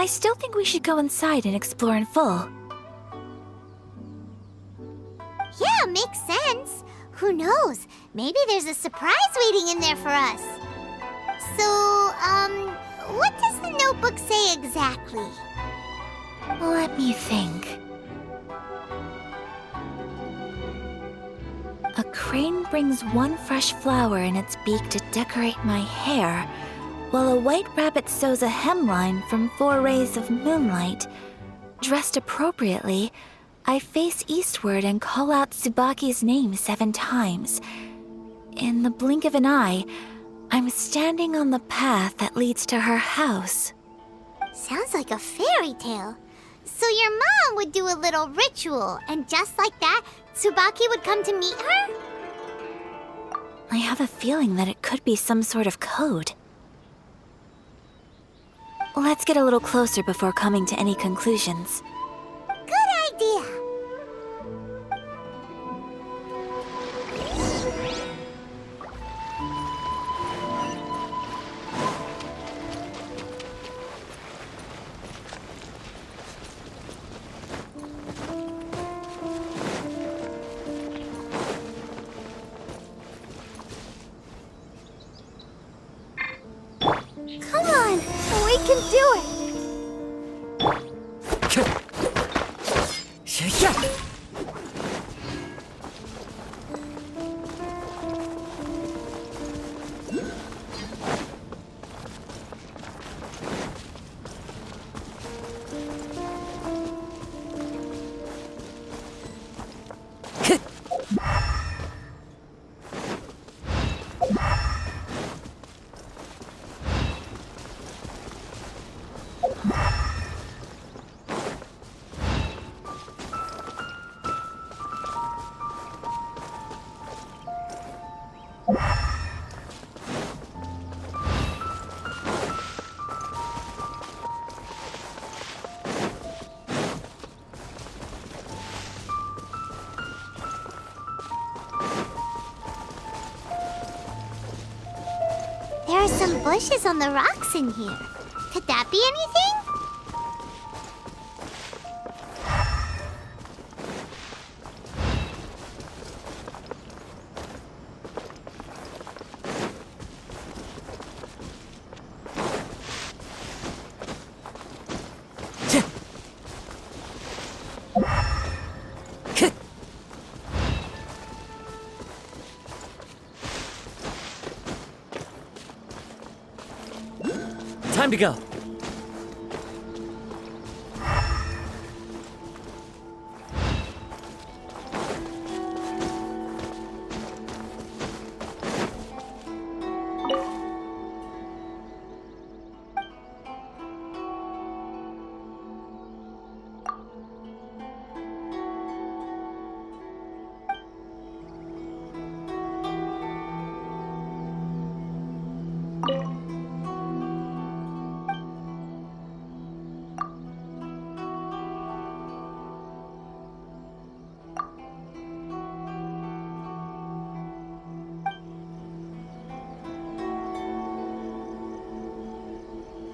I still think we should go inside and explore in full. Yeah, makes sense. Who knows? Maybe there's a surprise waiting in there for us. So, what does the notebook say exactly? Let me think. A crane brings one fresh flower in its beak to decorate my hair, while a white rabbit sews a hemline from 4 rays of moonlight. Dressed appropriately, I face eastward and call out Tsubaki's name 7 times. In the blink of an eye, I'm standing on the path that leads to her house. Sounds like a fairy tale. So your mom would do a little ritual, and just like that, Tsubaki would come to meet her? I have a feeling that it could be some sort of code. Let's get a little closer before coming to any conclusions. Good idea. Come on, we can do it. There are some bushes on the rocks in here. Could that be anything? Time to go.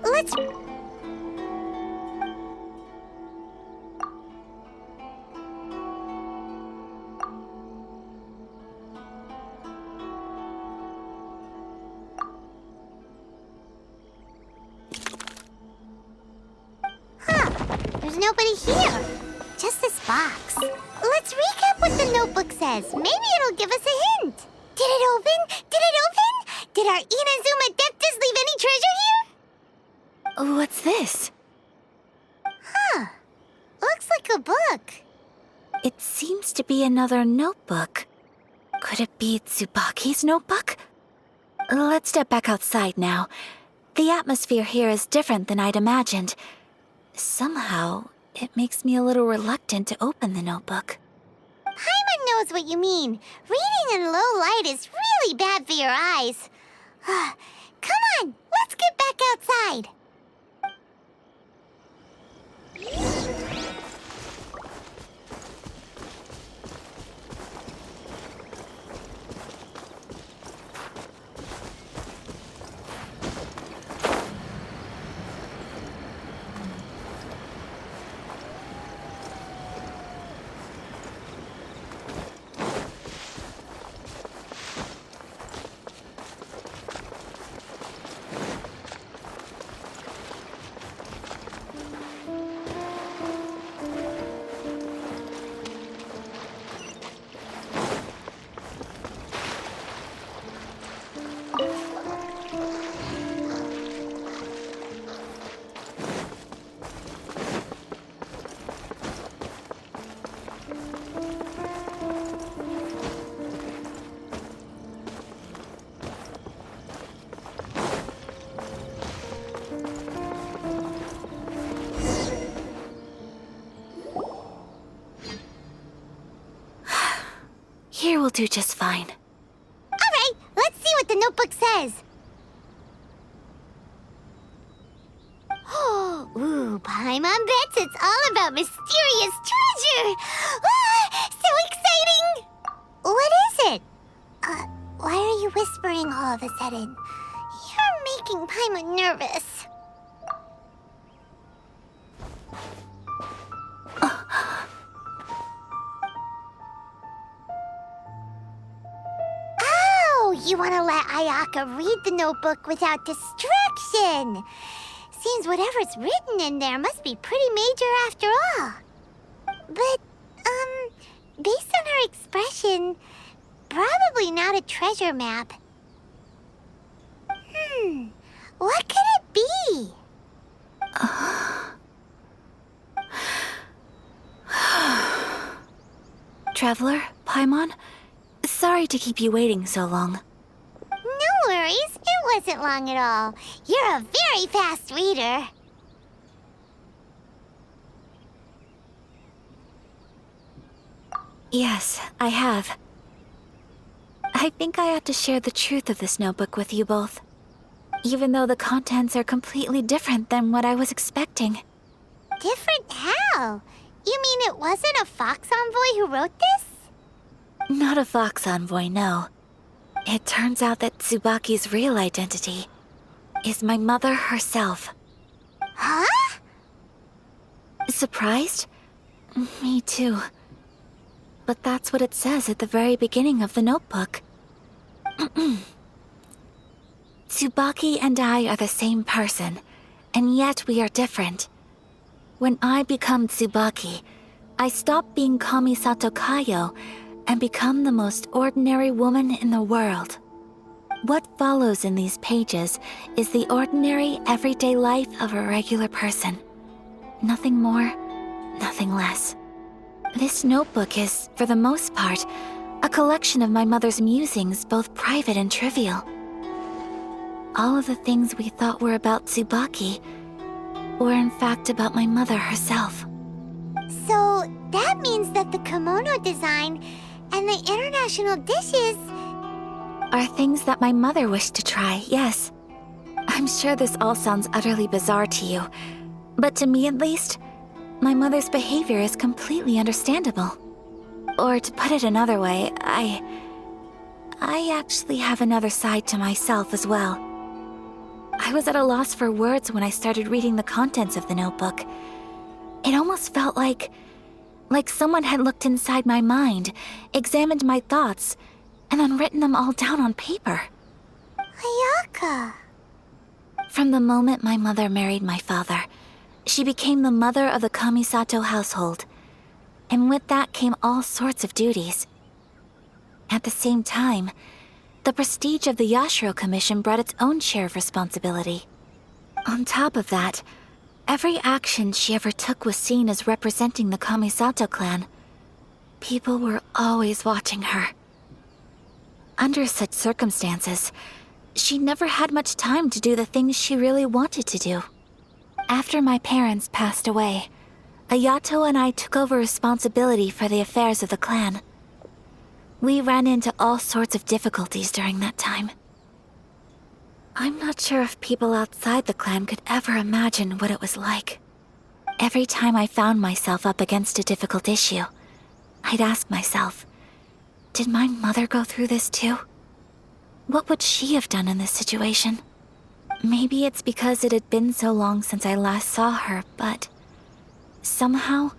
Let's... There's nobody here. Just this box. Let's recap what the notebook says. Maybe it'll give us a hint. Did it open? Did it open? Did our Inazuma Adeptus leave any treasure here? What's this? Looks like a book. It seems to be another notebook. Could it be Tsubaki's notebook? Let's step back outside now. The atmosphere here is different than I'd imagined. Somehow, it makes me a little reluctant to open the notebook. Paimon knows what you mean. Reading in low light is really bad for your eyes. Come on, let's get back outside. will do just fine. All right, let's see what the notebook says. Ooh, Paimon bets it's all about mysterious treasure. Ah, so exciting! What is it? Why are you whispering all of a sudden? You're making Paimon nervous. Oh, you want to let Ayaka read the notebook without distraction. Seems whatever's written in there must be pretty major after all. But, based on her expression, probably not a treasure map. What could it be? Traveler, Paimon, sorry to keep you waiting so long. No worries, it wasn't long at all. You're a very fast reader. Yes, I have. I think I ought to share the truth of this notebook with you both, even though the contents are completely different than what I was expecting. Different how? You mean it wasn't a Fox Envoy who wrote this? Not a Fox Envoy, no. It turns out that Tsubaki's real identity is my mother herself. Huh? Surprised? Me too. But that's what it says at the very beginning of the notebook. Tsubaki and I are the same person, and yet we are different. When I become Tsubaki, I stop being Kamisato Kayo and become the most ordinary woman in the world. What follows in these pages is the ordinary, everyday life of a regular person. Nothing more, nothing less. This notebook is, for the most part, a collection of my mother's musings, both private and trivial. All of the things we thought were about Tsubaki were in fact about my mother herself. So that means that the kimono design and the international dishes Are things that my mother wished to try, yes. I'm sure this all sounds utterly bizarre to you, but to me at least, my mother's behavior is completely understandable. Or to put it another way, I actually have another side to myself as well. I was at a loss for words when I started reading the contents of the notebook. It almost felt like someone had looked inside my mind, examined my thoughts, and then written them all down on paper. Ayaka. From the moment my mother married my father, she became the mother of the Kamisato household, and with that came all sorts of duties. At the same time, the prestige of the Yashiro Commission brought its own share of responsibility. On top of that, every action she ever took was seen as representing the Kamisato clan. People were always watching her. Under such circumstances, she never had much time to do the things she really wanted to do. After my parents passed away, Ayato and I took over responsibility for the affairs of the clan. We ran into all sorts of difficulties during that time. I'm not sure if people outside the clan could ever imagine what it was like. Every time I found myself up against a difficult issue, I'd ask myself, did my mother go through this too? What would she have done in this situation? Maybe it's because it had been so long since I last saw her, but somehow,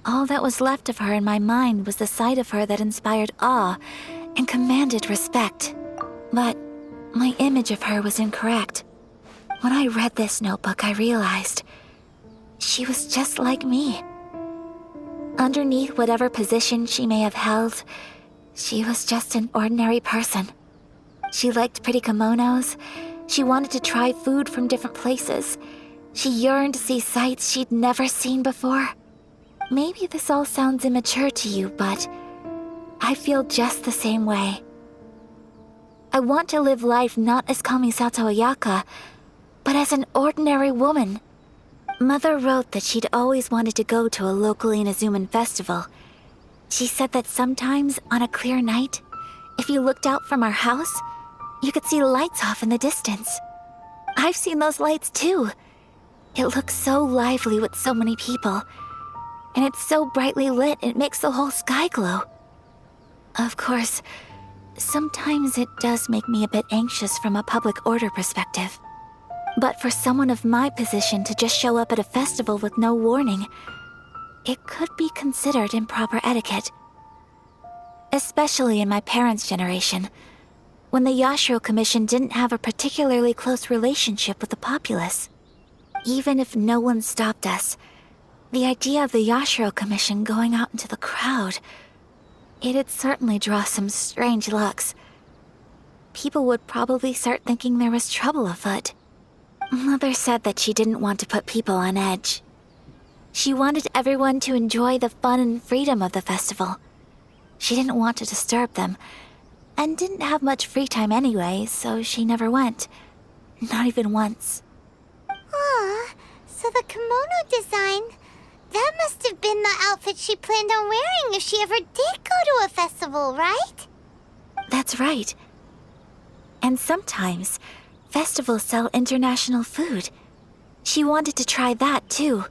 all that was left of her in my mind was the sight of her that inspired awe and commanded respect. But my image of her was incorrect. When I read this notebook, I realized she was just like me. Underneath whatever position she may have held, she was just an ordinary person. She liked pretty kimonos. She wanted to try food from different places. She yearned to see sights she'd never seen before. Maybe this all sounds immature to you, but I feel just the same way. I want to live life not as Kamisato Ayaka, but as an ordinary woman. Mother wrote that she'd always wanted to go to a local Inazuman festival, She said that sometimes on a clear night, if you looked out from our house, you could see lights off in the distance. I've seen those lights too. It looks so lively with so many people, and it's so brightly lit it makes the whole sky glow. Of course, sometimes it does make me a bit anxious from a public order perspective. But for someone of my position to just show up at a festival with no warning, it could be considered improper etiquette. Especially in my parents' generation, when the Yashiro Commission didn't have a particularly close relationship with the populace. Even if no one stopped us, the idea of the Yashiro Commission going out into the crowd, it'd certainly draw some strange looks. People would probably start thinking there was trouble afoot. Mother said that she didn't want to put people on edge. She wanted everyone to enjoy the fun and freedom of the festival. She didn't want to disturb them, and didn't have much free time anyway, so she never went. Not even once. Aw, so the kimono design, that must have been the outfit she planned on wearing if she ever did go to a festival, right? That's right. And sometimes, festivals sell international food. She wanted to try that too.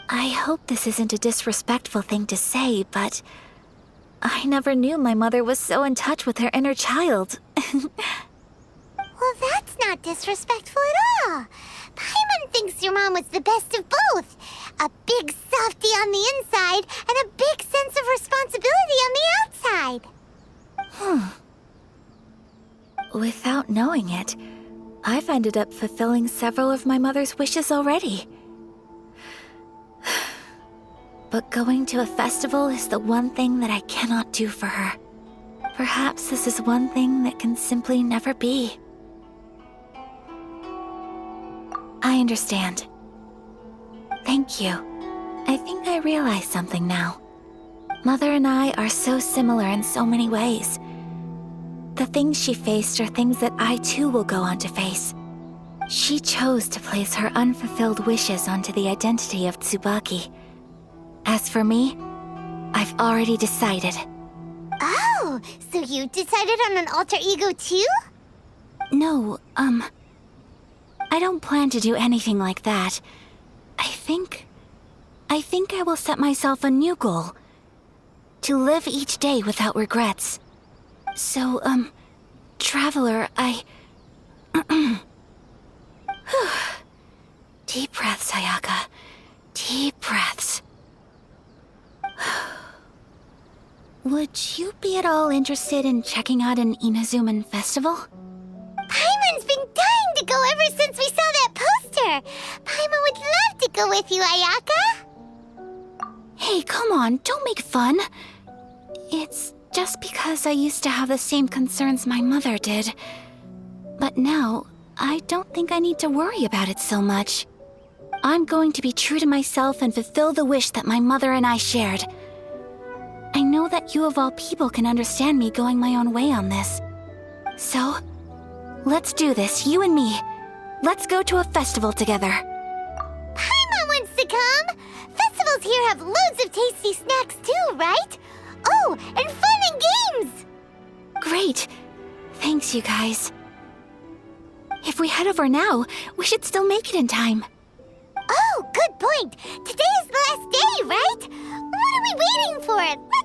I hope this isn't a disrespectful thing to say, but I never knew my mother was so in touch with her inner child. Well, that's not disrespectful at all. Paimon thinks your mom was the best of both. A big softie on the inside and a big sense of responsibility on the outside. Without knowing it, I've ended up fulfilling several of my mother's wishes already. But going to a festival is the one thing that I cannot do for her. Perhaps this is one thing that can simply never be. I understand. Thank you. I think I realize something now. Mother and I are so similar in so many ways. The things she faced are things that I too will go on to face. She chose to place her unfulfilled wishes onto the identity of Tsubaki. As for me, I've already decided. Oh, so you decided on an alter ego too? No, I don't plan to do anything like that. I think I will set myself a new goal. To live each day without regrets. So, Traveler, Deep breaths, Ayaka. Deep breaths. Would you be at all interested in checking out an Inazuman festival? Paimon's been dying to go ever since we saw that poster. Paimon would love to go with you, Ayaka. Hey, come on, don't make fun. It's just because I used to have the same concerns my mother did. But now, I don't think I need to worry about it so much. I'm going to be true to myself and fulfill the wish that my mother and I shared. I know that you of all people can understand me going my own way on this. So, let's do this, you and me. Let's go to a festival together. Paimon wants to come! Festivals here have loads of tasty snacks too, right? Oh, and fun and games! Great. Thanks, you guys. If we head over now, we should still make it in time. Oh, good point. Today is the last day, right? What are we waiting for?